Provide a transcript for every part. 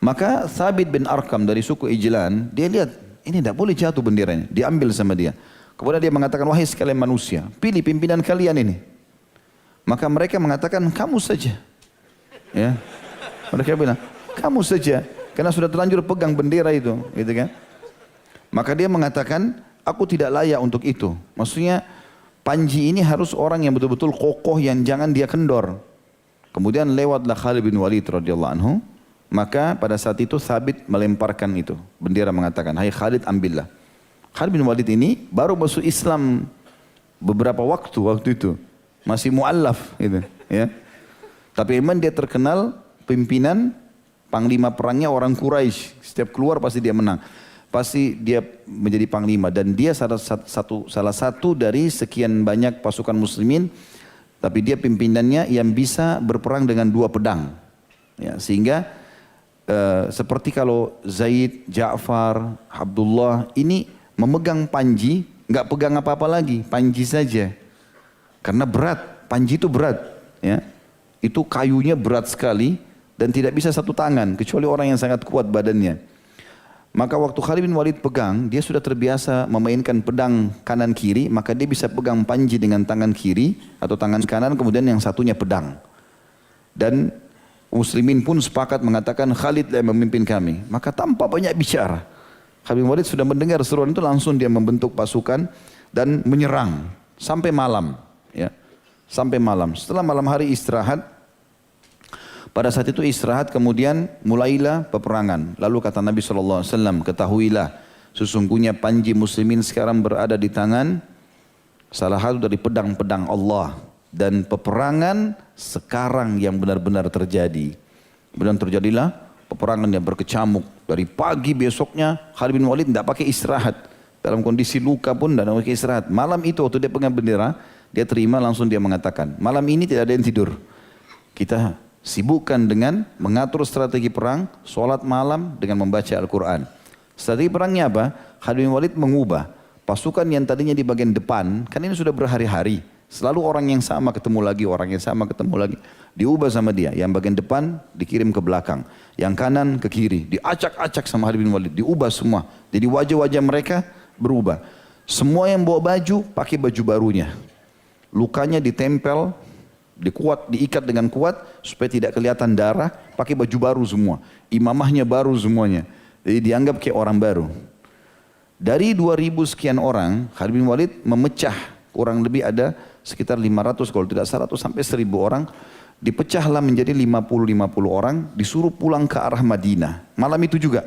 Maka Thabit bin Arqam dari suku Ijlan, dia lihat ini tidak boleh jatuh benderanya, diambil sama dia. Kemudian dia mengatakan, wahai sekalian manusia, pilih pimpinan kalian ini. Maka mereka mengatakan, kamu saja. Ya, mereka bilang, kamu saja, karena sudah terlanjur pegang bendera itu, gitu kan? Maka dia mengatakan, aku tidak layak untuk itu. Maksudnya Panji ini harus orang yang betul-betul kokoh, yang jangan dia kendor. Kemudian lewatlah Khalid bin Walid radhiyallahu anhu. Maka pada saat itu Thabit melemparkan itu. Bendera mengatakan, hai Khalid ambillah. Khalid bin Walid ini baru masuk Islam beberapa waktu itu. Masih mu'allaf gitu, ya. Tapi memang dia terkenal pimpinan panglima perangnya orang Quraisy. Setiap keluar pasti dia menang. Pasti dia menjadi panglima. Dan dia salah satu dari sekian banyak pasukan muslimin. Tapi dia pimpinannya yang bisa berperang dengan 2 pedang. Ya, sehingga seperti kalau Zaid, Ja'far, Abdullah ini memegang panji, nggak pegang apa-apa lagi, panji saja. Karena berat, panji itu berat, ya. Itu kayunya berat sekali dan tidak bisa satu tangan kecuali orang yang sangat kuat badannya. Maka waktu Khalid bin Walid pegang, dia sudah terbiasa memainkan pedang kanan kiri, maka dia bisa pegang panji dengan tangan kiri atau tangan kanan, kemudian yang satunya pedang. Dan Muslimin pun sepakat mengatakan Khalid yang memimpin kami. Maka tanpa banyak bicara, Khalid bin Walid sudah mendengar seruan itu, langsung dia membentuk pasukan dan menyerang sampai malam. Ya, sampai malam. Setelah malam hari istirahat, pada saat itu istirahat kemudian mulailah peperangan. Lalu kata Nabi SAW, ketahuilah sesungguhnya panji muslimin sekarang berada di tangan salah satu dari pedang-pedang Allah. Dan peperangan sekarang yang benar-benar terjadi. Kemudian terjadilah peperangan yang berkecamuk. Dari pagi besoknya Khalid bin Walid tidak pakai istirahat. Dalam kondisi luka pun tidak pakai istirahat. Malam itu waktu dia pegang bendera, dia terima langsung dia mengatakan, malam ini tidak ada yang tidur. Kita sibukkan dengan mengatur strategi perang, sholat malam dengan membaca Al-Quran. Strategi perangnya apa? Khalid bin Walid mengubah pasukan yang tadinya di bagian depan, kan ini sudah berhari-hari. Selalu orang yang sama ketemu lagi, orang yang sama ketemu lagi. Diubah sama dia. Yang bagian depan dikirim ke belakang. Yang kanan ke kiri. Diacak-acak sama Khalid bin Walid. Diubah semua. Jadi wajah-wajah mereka berubah. Semua yang bawa baju pakai baju barunya. Lukanya ditempel, diikat dengan kuat supaya tidak kelihatan darah. Pakai baju baru semua. Imamahnya baru semuanya. Jadi dianggap kayak orang baru. Dari 2000 sekian orang, Khalid bin Walid memecah. Kurang lebih ada sekitar 500 kalau tidak 100 sampai 1000 orang. Dipecahlah menjadi 50-50 orang. Disuruh pulang ke arah Madinah. Malam itu juga.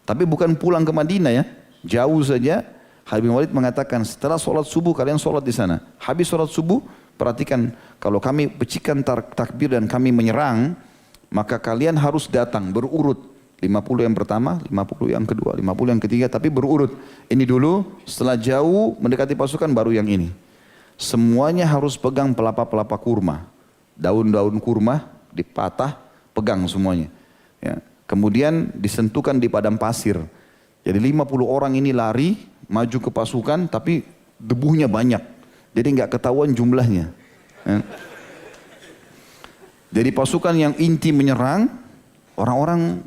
Tapi bukan pulang ke Madinah ya. Jauh saja. Khalid bin Walid mengatakan setelah sholat subuh kalian sholat di sana. Habis sholat subuh perhatikan kalau kami pecikan takbir dan kami menyerang. Maka kalian harus datang berurut. 50 yang pertama, 50 yang kedua, 50 yang ketiga, tapi berurut. Ini dulu, setelah jauh mendekati pasukan baru yang ini. Semuanya harus pegang pelapa-pelapa kurma. Daun-daun kurma dipatah, pegang semuanya. Ya. Kemudian disentuhkan di padang pasir. Jadi 50 orang ini lari, maju ke pasukan, tapi debunya banyak. Jadi nggak ketahuan jumlahnya. Ya. Jadi pasukan yang inti menyerang, orang-orang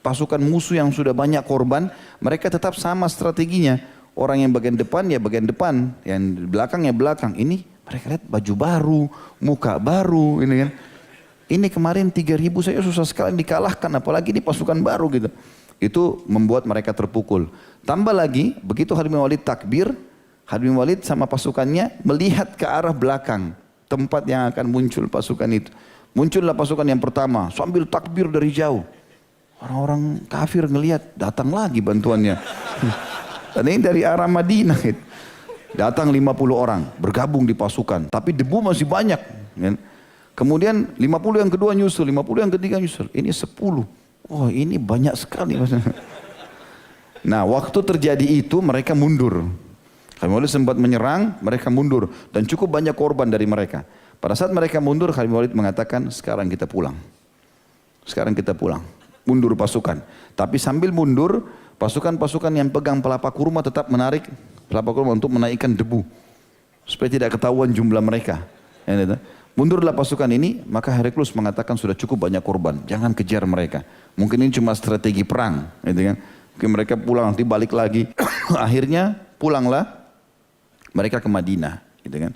pasukan musuh yang sudah banyak korban, mereka tetap sama strateginya. Orang yang bagian depan ya bagian depan, yang belakang ya belakang. Ini mereka lihat baju baru, muka baru, ini kan. Ini kemarin 3000 saya susah sekali dikalahkan, apalagi ini pasukan baru gitu. Itu membuat mereka terpukul. Tambah lagi, begitu Khalid bin Walid takbir, Khalid bin Walid sama pasukannya melihat ke arah belakang, tempat yang akan muncul pasukan itu. Muncullah pasukan yang pertama, sambil takbir dari jauh. Orang-orang kafir ngelihat, datang lagi bantuannya. Dan ini dari arah Madinah. Datang 50 orang, bergabung di pasukan. Tapi debu masih banyak. Kemudian 50 yang kedua nyusul, 50 yang ketiga nyusul. Ini 10. Oh ini banyak sekali. Nah waktu terjadi itu mereka mundur. Khalid bin Walid sempat menyerang, mereka mundur. Dan cukup banyak korban dari mereka. Pada saat mereka mundur, Khalid bin Walid mengatakan, sekarang kita pulang. Sekarang kita pulang. Mundur pasukan. Tapi sambil mundur, pasukan-pasukan yang pegang pelapa kurma tetap menarik pelapa kurma untuk menaikkan debu. Supaya tidak ketahuan jumlah mereka. Mundurlah pasukan ini, maka Heraklius mengatakan sudah cukup banyak korban, jangan kejar mereka. Mungkin ini cuma strategi perang, gitu kan. Mungkin mereka pulang nanti balik lagi. Akhirnya pulanglah mereka ke Madinah, gitu kan.